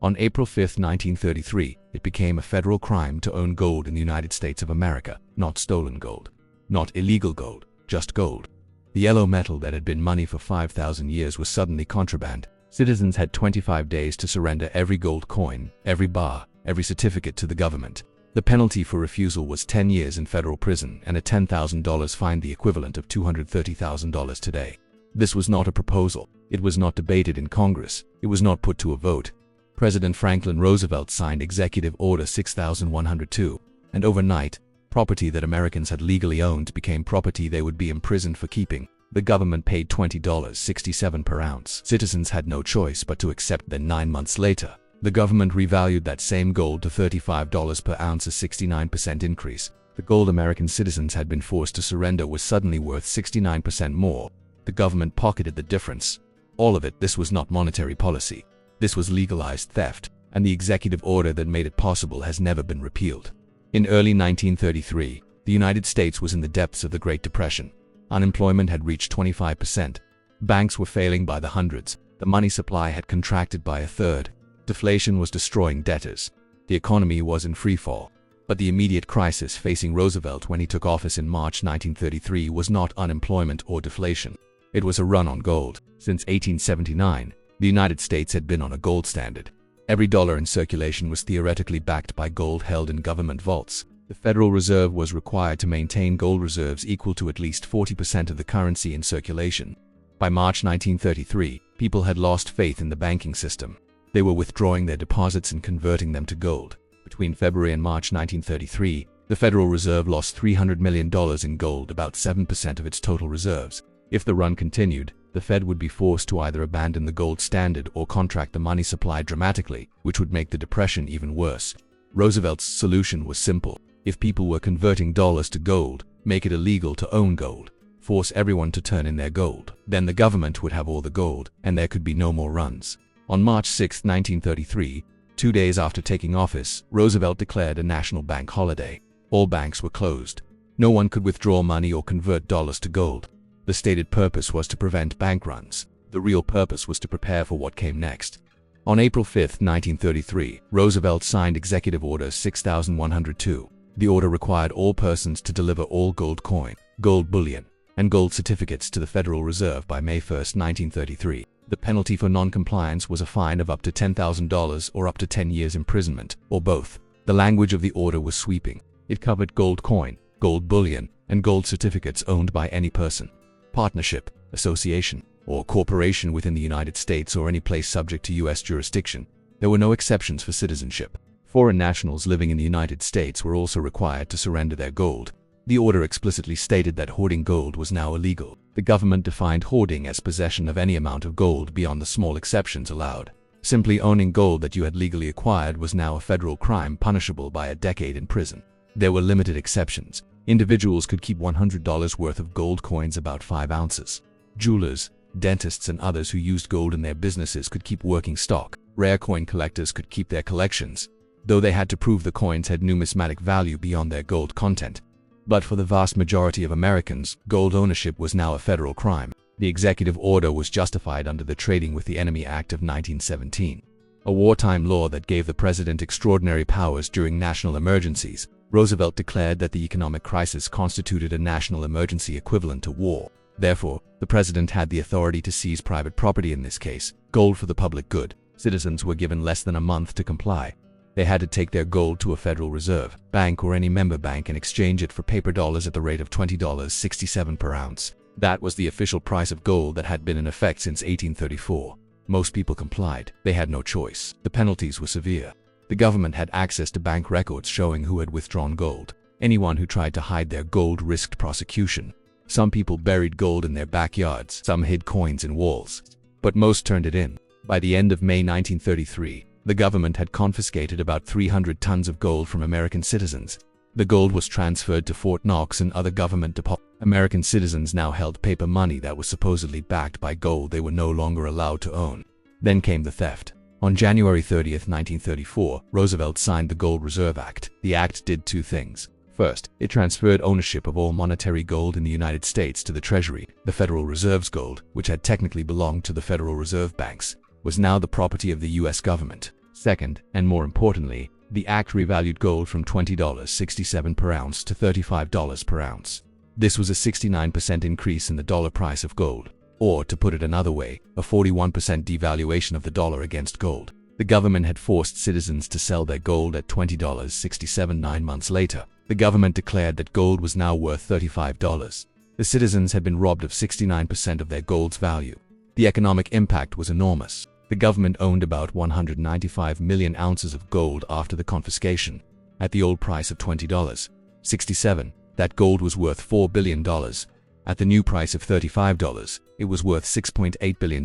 On April 5, 1933, it became a federal crime to own gold in the United States of America, not stolen gold, not illegal gold, just gold. The yellow metal that had been money for 5,000 years was suddenly contraband. Citizens had 25 days to surrender every gold coin, every bar, every certificate to the government. The penalty for refusal was 10 years in federal prison and a $10,000 fine, the equivalent of $230,000 today. This was not a proposal. It was not debated in Congress. It was not put to a vote. President Franklin Roosevelt signed Executive Order 6102, and overnight, property that Americans had legally owned became property they would be imprisoned for keeping. The government paid $20.67 per ounce. Citizens had no choice but to accept. Then 9 months later, the government revalued that same gold to $35 per ounce, a 69% increase. The gold American citizens had been forced to surrender was suddenly worth 69% more. The government pocketed the difference. All of it. This was not monetary policy. This was legalized theft, and the executive order that made it possible has never been repealed. In early 1933, the United States was in the depths of the Great Depression. Unemployment had reached 25%. Banks were failing by the hundreds. The money supply had contracted by a third. Deflation was destroying debtors. The economy was in freefall. But the immediate crisis facing Roosevelt when he took office in March 1933 was not unemployment or deflation. It was a run on gold. Since 1879, the United States had been on a gold standard. Every dollar in circulation was theoretically backed by gold held in government vaults. The Federal Reserve was required to maintain gold reserves equal to at least 40% of the currency in circulation. By March 1933, people had lost faith in the banking system. They were withdrawing their deposits and converting them to gold. Between February and March 1933, the Federal Reserve lost $300 million in gold, about 7% of its total reserves. If the run continued, the Fed would be forced to either abandon the gold standard or contract the money supply dramatically, which would make the depression even worse. Roosevelt's solution was simple. If people were converting dollars to gold, make it illegal to own gold. Force everyone to turn in their gold. Then the government would have all the gold, and there could be no more runs. On March 6, 1933, 2 days after taking office, Roosevelt declared a national bank holiday. All banks were closed. No one could withdraw money or convert dollars to gold. The stated purpose was to prevent bank runs. The real purpose was to prepare for what came next. On April 5, 1933, Roosevelt signed Executive Order 6102. The order required all persons to deliver all gold coin, gold bullion, and gold certificates to the Federal Reserve by May 1, 1933. The penalty for non-compliance was a fine of up to $10,000 or up to 10 years imprisonment, or both. The language of the order was sweeping. It covered gold coin, gold bullion, and gold certificates owned by any person, partnership, association, or corporation within the United States or any place subject to U.S. jurisdiction. There were no exceptions for citizenship. Foreign nationals living in the United States were also required to surrender their gold. The order explicitly stated that hoarding gold was now illegal. The government defined hoarding as possession of any amount of gold beyond the small exceptions allowed. Simply owning gold that you had legally acquired was now a federal crime punishable by a decade in prison. There were limited exceptions. Individuals could keep $100 worth of gold coins, about 5 ounces. Jewelers, dentists, and others who used gold in their businesses could keep working stock. Rare coin collectors could keep their collections, though they had to prove the coins had numismatic value beyond their gold content. But for the vast majority of Americans, gold ownership was now a federal crime. The executive order was justified under the Trading with the Enemy Act of 1917, a wartime law that gave the president extraordinary powers during national emergencies. Roosevelt declared that the economic crisis constituted a national emergency equivalent to war. Therefore, the president had the authority to seize private property, in this case, gold for the public good. Citizens were given less than a month to comply. They had to take their gold to a Federal Reserve bank or any member bank and exchange it for paper dollars at the rate of $20.67 per ounce. That was the official price of gold that had been in effect since 1834. Most people complied. They had no choice. The penalties were severe. The government had access to bank records showing who had withdrawn gold. Anyone who tried to hide their gold risked prosecution. Some people buried gold in their backyards. Some hid coins in walls. But most turned it in. By the end of May 1933, the government had confiscated about 300 tons of gold from American citizens. The gold was transferred to Fort Knox and other government deposits. American citizens now held paper money that was supposedly backed by gold they were no longer allowed to own. Then came the theft. On January 30, 1934, Roosevelt signed the Gold Reserve Act. The act did two things. First, it transferred ownership of all monetary gold in the United States to the Treasury. The Federal Reserve's gold, which had technically belonged to the Federal Reserve banks, was now the property of the U.S. government. Second, and more importantly, the Act revalued gold from $20.67 per ounce to $35 per ounce. This was a 69% increase in the dollar price of gold, or, to put it another way, a 41% devaluation of the dollar against gold. The government had forced citizens to sell their gold at $20.67. 9 months later, the government declared that gold was now worth $35. The citizens had been robbed of 69% of their gold's value. The economic impact was enormous. The government owned about 195 million ounces of gold after the confiscation. At the old price of $20.67, that gold was worth $4 billion. At the new price of $35, it was worth $6.8 billion.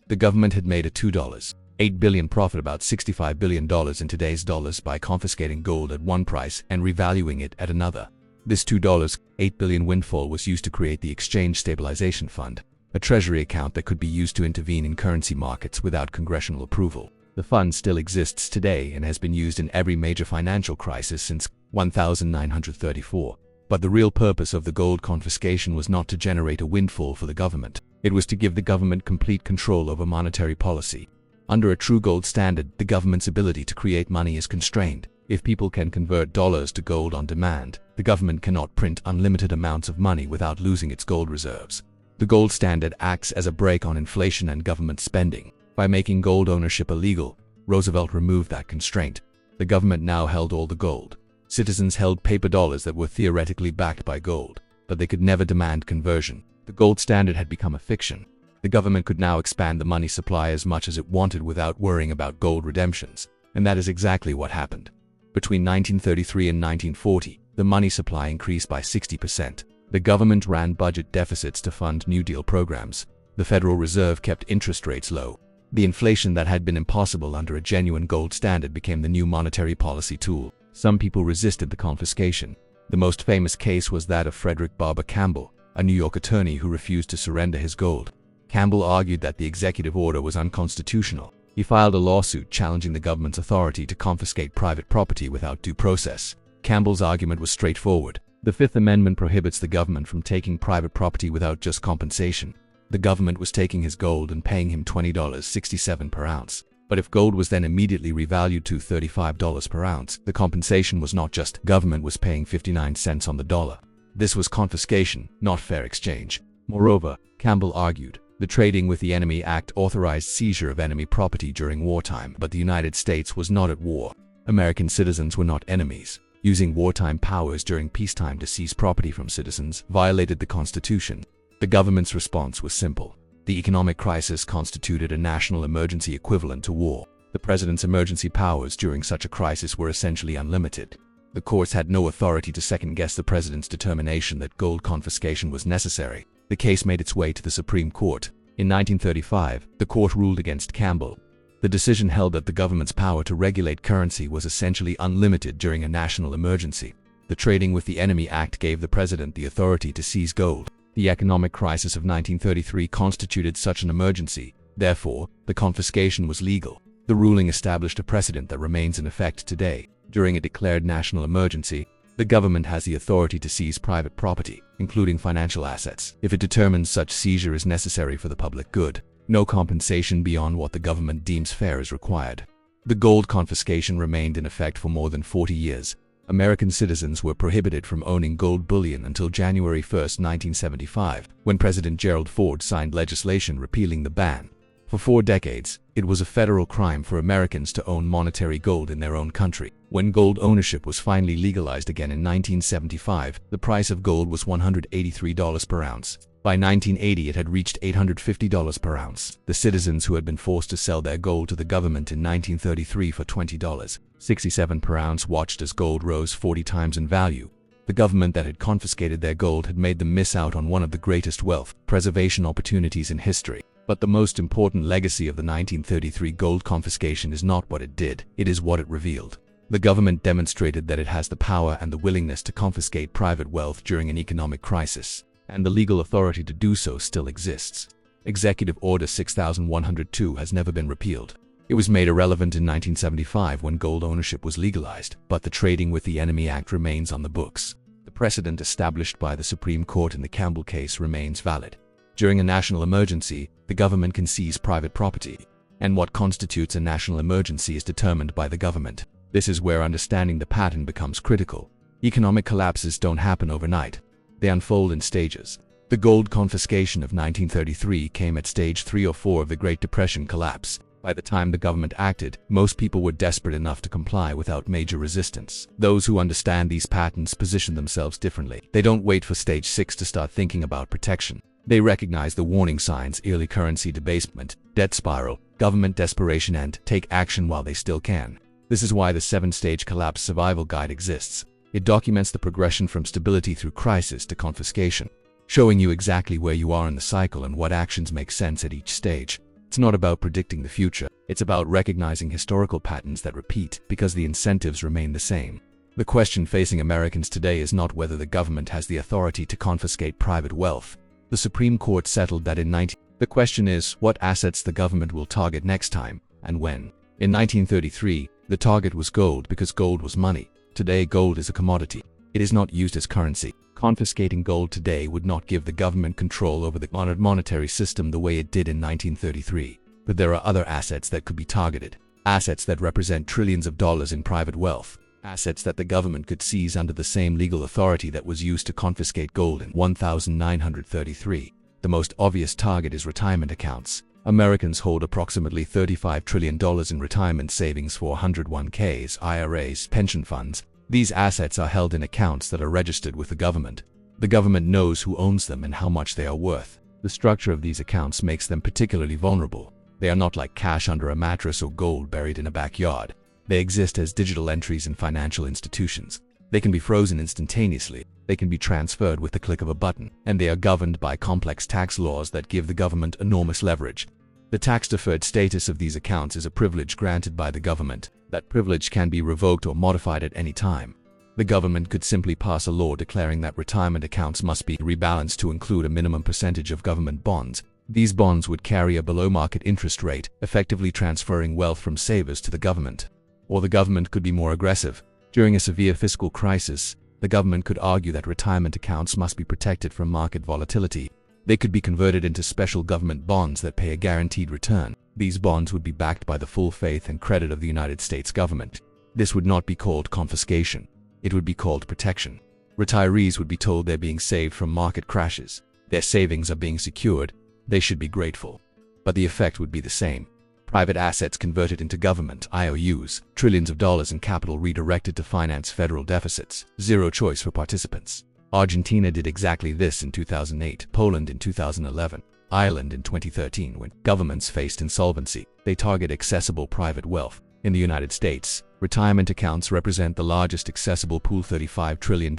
The government had made a $2.8 billion profit, about $65 billion in today's dollars, by confiscating gold at one price and revaluing it at another. This $2.8 billion windfall was used to create the Exchange Stabilization Fund, a treasury account that could be used to intervene in currency markets without congressional approval. The fund still exists today and has been used in every major financial crisis since 1934. But the real purpose of the gold confiscation was not to generate a windfall for the government. It was to give the government complete control over monetary policy. Under a true gold standard, the government's ability to create money is constrained. If people can convert dollars to gold on demand, the government cannot print unlimited amounts of money without losing its gold reserves. The gold standard acts as a brake on inflation and government spending. By making gold ownership illegal, Roosevelt removed that constraint. The government now held all the gold. Citizens held paper dollars that were theoretically backed by gold, but they could never demand conversion. The gold standard had become a fiction. The government could now expand the money supply as much as it wanted without worrying about gold redemptions, and that is exactly what happened. Between 1933 and 1940, the money supply increased by 60%. The government ran budget deficits to fund New Deal programs. The Federal Reserve kept interest rates low. The inflation that had been impossible under a genuine gold standard became the new monetary policy tool. Some people resisted the confiscation. The most famous case was that of Frederick Barber Campbell, a New York attorney who refused to surrender his gold. Campbell argued that the executive order was unconstitutional. He filed a lawsuit challenging the government's authority to confiscate private property without due process. Campbell's argument was straightforward. The Fifth Amendment prohibits the government from taking private property without just compensation. The government was taking his gold and paying him $20.67 per ounce. But if gold was then immediately revalued to $35 per ounce, the compensation was not just government was paying 59 cents on the dollar. This was confiscation, not fair exchange. Moreover, Campbell argued, the Trading with the Enemy Act authorized seizure of enemy property during wartime, but the United States was not at war. American citizens were not enemies. Using wartime powers during peacetime to seize property from citizens violated the Constitution. The government's response was simple. The economic crisis constituted a national emergency equivalent to war. The president's emergency powers during such a crisis were essentially unlimited. The courts had no authority to second-guess the president's determination that gold confiscation was necessary. The case made its way to the Supreme Court. In 1935, the court ruled against Campbell. The decision held that the government's power to regulate currency was essentially unlimited during a national emergency. The Trading with the Enemy Act gave the president the authority to seize gold. The economic crisis of 1933 constituted such an emergency. Therefore, the confiscation was legal. The ruling established a precedent that remains in effect today. During a declared national emergency, the government has the authority to seize private property, including financial assets, if it determines such seizure is necessary for the public good. No compensation beyond what the government deems fair is required. The gold confiscation remained in effect for more than 40 years. American citizens were prohibited from owning gold bullion until January 1, 1975, when President Gerald Ford signed legislation repealing the ban. For 4 decades, it was a federal crime for Americans to own monetary gold in their own country. When gold ownership was finally legalized again in 1975, the price of gold was $183 per ounce. By 1980, it had reached $850 per ounce. The citizens who had been forced to sell their gold to the government in 1933 for $20.67 per ounce watched as gold rose 40 times in value. The government that had confiscated their gold had made them miss out on one of the greatest wealth preservation opportunities in history. But the most important legacy of the 1933 gold confiscation is not what it did, it is what it revealed. The government demonstrated that it has the power and the willingness to confiscate private wealth during an economic crisis, and the legal authority to do so still exists. Executive Order 6102 has never been repealed. It was made irrelevant in 1975 when gold ownership was legalized, but the Trading with the Enemy Act remains on the books. The precedent established by the Supreme Court in the Campbell case remains valid. During a national emergency, the government can seize private property. and what constitutes a national emergency is determined by the government. This is where understanding the pattern becomes critical. Economic collapses don't happen overnight. They unfold in stages. The gold confiscation of 1933 came at stage 3 or 4 of the Great Depression collapse. By the time the government acted, most people were desperate enough to comply without major resistance. Those who understand these patterns position themselves differently. They don't wait for stage 6 to start thinking about protection. They recognize the warning signs: early currency debasement, debt spiral, government desperation, and take action while they still can. This is why the 7-stage collapse survival guide exists. It documents the progression from stability through crisis to confiscation, showing you exactly where you are in the cycle and what actions make sense at each stage. It's not about predicting the future. It's about recognizing historical patterns that repeat because the incentives remain the same. The question facing Americans today is not whether the government has the authority to confiscate private wealth. The Supreme Court settled that in 19... The question is what assets the government will target next time, and when. In 1933, the target was gold because gold was money. Today, gold is a commodity. It is not used as currency. Confiscating gold today would not give the government control over the monetary system the way it did in 1933. But there are other assets that could be targeted. Assets that represent trillions of dollars in private wealth. Assets that the government could seize under the same legal authority that was used to confiscate gold in 1933. The most obvious target is retirement accounts. Americans hold approximately $35 trillion in retirement savings, 401ks, IRAs, pension funds. These assets are held in accounts that are registered with the government. The government knows who owns them and how much they are worth. The structure of these accounts makes them particularly vulnerable. They are not like cash under a mattress or gold buried in a backyard. They exist as digital entries in financial institutions. They can be frozen instantaneously. They can be transferred with the click of a button, and they are governed by complex tax laws that give the government enormous leverage. The tax-deferred status of these accounts is a privilege granted by the government. That privilege can be revoked or modified at any time. The government could simply pass a law declaring that retirement accounts must be rebalanced to include a minimum percentage of government bonds. These bonds would carry a below-market interest rate, effectively transferring wealth from savers to the government. Or the government could be more aggressive. During a severe fiscal crisis, the government could argue that retirement accounts must be protected from market volatility. They could be converted into special government bonds that pay a guaranteed return. These bonds would be backed by the full faith and credit of the United States government. This would not be called confiscation. It would be called protection. Retirees would be told they're being saved from market crashes. Their savings are being secured. They should be grateful. But the effect would be the same. Private assets converted into government IOUs, trillions of dollars in capital redirected to finance federal deficits. Zero choice for participants. Argentina did exactly this in 2008, Poland in 2011, Ireland in 2013 when governments faced insolvency. They target accessible private wealth. In the United States, retirement accounts represent the largest accessible pool, $35 trillion,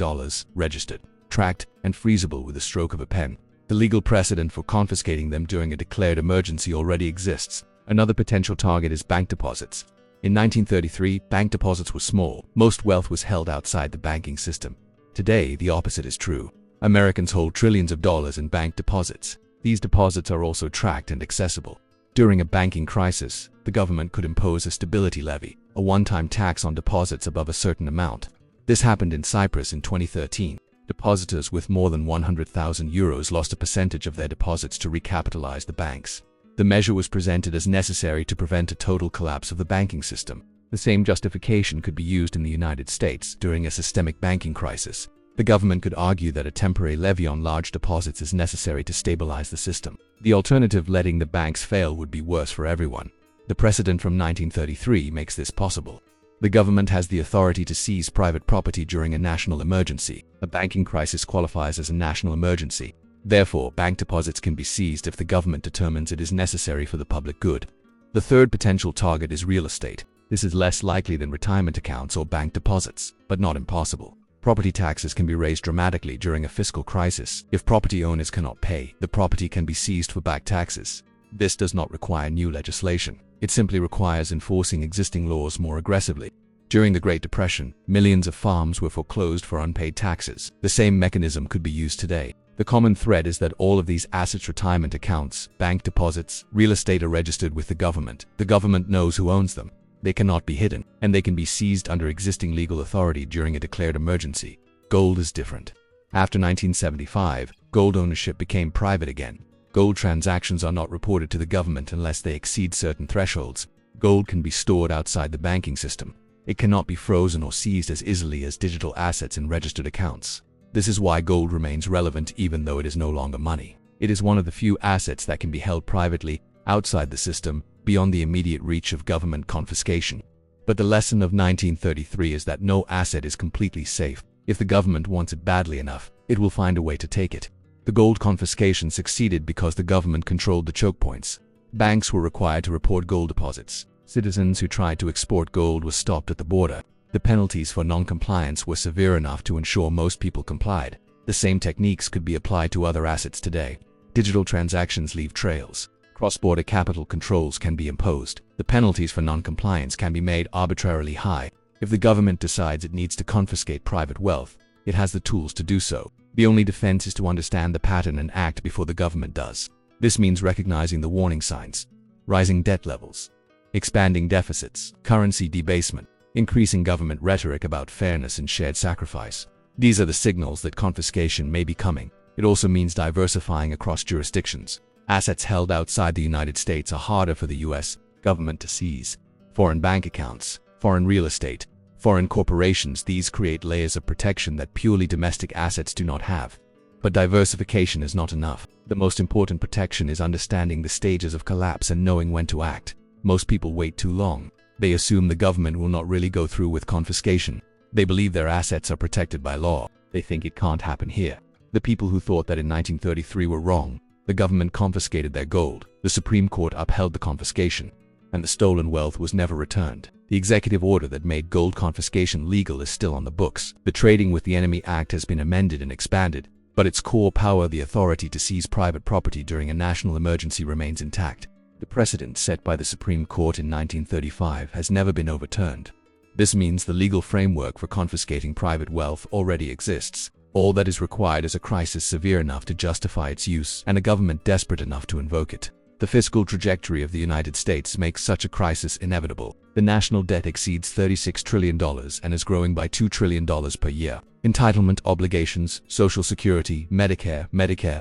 registered, tracked, and freezable with the stroke of a pen. The legal precedent for confiscating them during a declared emergency already exists. Another potential target is bank deposits. In 1933, bank deposits were small. Most wealth was held outside the banking system. Today, the opposite is true. Americans hold trillions of dollars in bank deposits. These deposits are also tracked and accessible. During a banking crisis, the government could impose a stability levy, a one-time tax on deposits above a certain amount. This happened in Cyprus in 2013. Depositors with more than 100,000 euros lost a percentage of their deposits to recapitalize the banks. The measure was presented as necessary to prevent a total collapse of the banking system. The same justification could be used in the United States during a systemic banking crisis. The government could argue that a temporary levy on large deposits is necessary to stabilize the system. The alternative, letting the banks fail, would be worse for everyone. The precedent from 1933 makes this possible. The government has the authority to seize private property during a national emergency. A banking crisis qualifies as a national emergency. Therefore, bank deposits can be seized if the government determines it is necessary for the public good. The third potential target is real estate. This is less likely than retirement accounts or bank deposits, but not impossible. Property taxes can be raised dramatically during a fiscal crisis. If property owners cannot pay, the property can be seized for back taxes. This does not require new legislation. It simply requires enforcing existing laws more aggressively. During the Great Depression, millions of farms were foreclosed for unpaid taxes. The same mechanism could be used today. The common thread is that all of these assets, retirement accounts, bank deposits, real estate, are registered with the government. The government knows who owns them. They cannot be hidden, and they can be seized under existing legal authority during a declared emergency. Gold is different. After 1975, gold ownership became private again. Gold transactions are not reported to the government unless they exceed certain thresholds. Gold can be stored outside the banking system. It cannot be frozen or seized as easily as digital assets in registered accounts. This is why gold remains relevant even though it is no longer money. It is one of the few assets that can be held privately, outside the system, beyond the immediate reach of government confiscation. But the lesson of 1933 is that no asset is completely safe. If the government wants it badly enough, it will find a way to take it. The gold confiscation succeeded because the government controlled the choke points. Banks were required to report gold deposits. Citizens who tried to export gold were stopped at the border. The penalties for non-compliance were severe enough to ensure most people complied. The same techniques could be applied to other assets today. Digital transactions leave trails. Cross-border capital controls can be imposed. The penalties for non-compliance can be made arbitrarily high. If the government decides it needs to confiscate private wealth, it has the tools to do so. The only defense is to understand the pattern and act before the government does. This means recognizing the warning signs: rising debt levels, expanding deficits, currency debasement, increasing government rhetoric about fairness and shared sacrifice. These are the signals that confiscation may be coming. It also means diversifying across jurisdictions. Assets held outside the United States are harder for the U.S. government to seize. Foreign bank accounts, foreign real estate, foreign corporations, these create layers of protection that purely domestic assets do not have. But diversification is not enough. The most important protection is understanding the stages of collapse and knowing when to act. Most people wait too long. They assume the government will not really go through with confiscation. They believe their assets are protected by law. They think it can't happen here. The people who thought that in 1933 were wrong. The government confiscated their gold. The Supreme Court upheld the confiscation, and the stolen wealth was never returned. The executive order that made gold confiscation legal is still on the books. The Trading with the Enemy Act has been amended and expanded, but its core power, the authority to seize private property during a national emergency, remains intact. The precedent set by the Supreme Court in 1935 has never been overturned. This means the legal framework for confiscating private wealth already exists. All that is required is a crisis severe enough to justify its use and a government desperate enough to invoke it. The fiscal trajectory of the United States makes such a crisis inevitable. The national debt exceeds $36 trillion and is growing by $2 trillion per year. Entitlement obligations, Social Security, Medicare,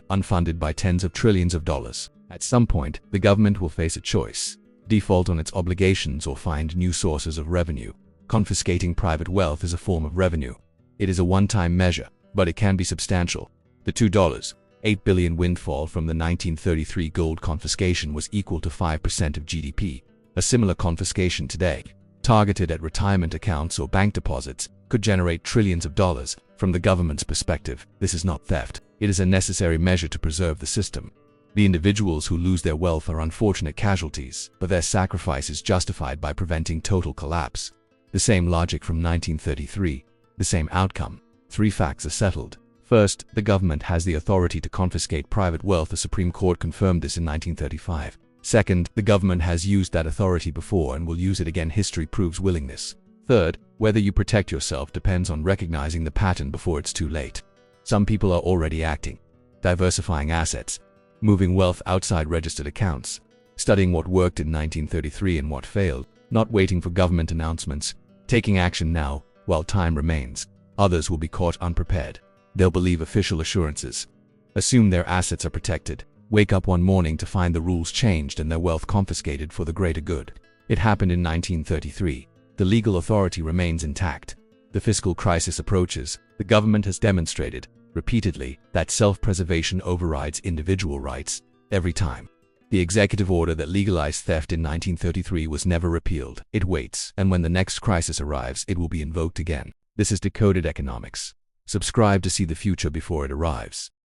unfunded by tens of trillions of dollars. At some point, the government will face a choice: default on its obligations or find new sources of revenue. Confiscating private wealth is a form of revenue. It is a one-time measure, but it can be substantial. The $2.8 billion windfall from the 1933 gold confiscation was equal to 5% of GDP. A similar confiscation today, targeted at retirement accounts or bank deposits, could generate trillions of dollars. From the government's perspective, this is not theft. It is a necessary measure to preserve the system. The individuals who lose their wealth are unfortunate casualties, but their sacrifice is justified by preventing total collapse. The same logic from 1933, the same outcome. 3 facts are settled. First, the government has the authority to confiscate private wealth. The Supreme Court confirmed this in 1935. Second, the government has used that authority before and will use it again. History proves willingness. Third, whether you protect yourself depends on recognizing the pattern before it's too late. Some people are already acting, diversifying assets, moving wealth outside registered accounts, studying what worked in 1933 and what failed, not waiting for government announcements, taking action now while time remains. Others will be caught unprepared. They'll believe official assurances, assume their assets are protected, wake up one morning to find the rules changed and their wealth confiscated for the greater good. It happened in 1933. The legal authority remains intact. The fiscal crisis approaches. The government has demonstrated, repeatedly, that self-preservation overrides individual rights, every time. The executive order that legalized theft in 1933 was never repealed. It waits, and when the next crisis arrives, it will be invoked again. This is Decoded Economics. Subscribe to see the future before it arrives.